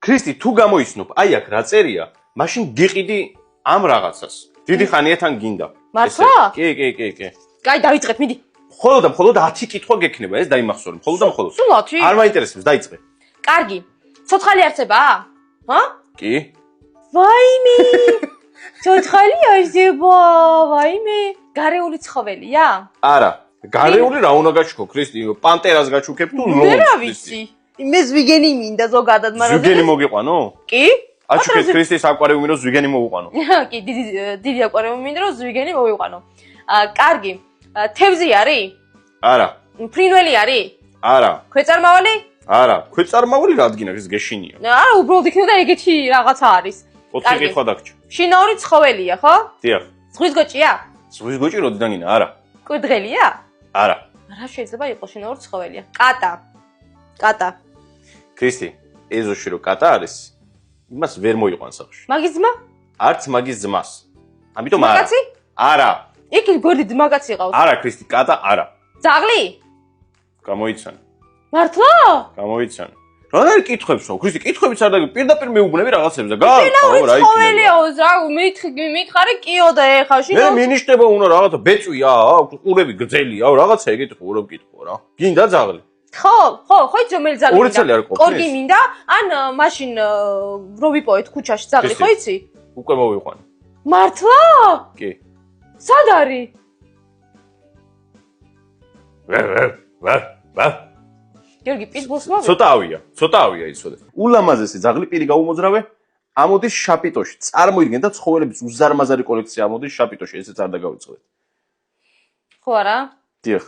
ქრისტი, თუ გამოიცნობ, აი აქ რა წერია, მაშინ გიყიდი ამ რაღაცას. დიდი ხანია თან გინდა. მართლა? კი. კაი, დავიწყებ, მიდი. მხოლოდ 10 კითხვა გექნება, ეს დაიმახსოვრე. მხოლოდ. სულ 10? არ მაინტერესებს, დაიწყე. კარგი. ცოცხალი არსებაა? ჰა? კი. ვაიმე! ცოცხალი არსება, ვაიმე. გარეული ცხოველია? არა. გარეული რა უნდა გაჩუქო, ქრისტი? პანტერას გაჩუქებ თუ ლომს? ვერ ვიცი. მე ზვიგენი მინდა ზოგადად, მაგრამ ზვიგენი მოგიყვანო? კი? აჩუქეთ ქრისტის აკვარიუმი რომ ზვიგენი მოვიყვანო. კი, დიდი აკვარიუმი მინდა რომ ზვიგენი მოვიყვანო. კარგი. თევზი არის? არა. ფრინველი არის? არა. ქვეწარმავალი? არა. ქვეწარმავალი რადგინა ეს გეშინია. არა, უბრალოდ იქნება ეგეთი რაღაცა არის. 4 კითხვა დაგჭირ. შინაური ცხოველია, ხო? დიახ. ზღვის გოჭია? ზღვის გოჭი როდიდან გინა? არა. კვდღელია? არა. რა შეიძლება იყოს შინაური ცხოველია? კატა. ქრისტი, ეზოში რო კატა არის, იმას ვერ მოიყვანს სახში. მაგის ძმა? არც მაგის ძმას. ამიტომ არა. მაგაცი? არა. იქ გორდი ძმაგაცი ყავს. არა, ქრისტი, კატა არა. ძაღლი? გამოიცან. მართლა? გამოიცან. რა არის კითხვებს რო? ქრისტი, კითხვებიც არ დაგი, პირდაპირ მეუბნები რაღაცებზე და გააკეთო რა იქნება. ცხოველია, რა მითხარი კიო და ეხა მე შინაური მინიშნება უნდა რაღაცა ბეწვია, ყურები გრძელია, რაღაცა ეგეთი ყურებ კითხვა რა. გინდა ძაღლი? ხო, იცი რომელი ძაღლი ორი წელი არ ყოფნის? კორგი მინდა, ან მაშინ რო ვიპოვეთ ქუჩაში ძაღლი, ხო იცი? უკვე მოვიყვანე. მართლა? კი. სად არის? ვა. გიორგი, პიტბულს მოვი? ცოტა ავია იცოდე. ულამაზესი ძაღლი პირი გაუმოძრავე, ამოდის შაპიტოში. წარმოიდგენ და ცხოველების უზარმაზარი კოლექცია ამოდის შაპიტოში, ესეც არ დაგავიწყდეთ. ხო არა? დიახ.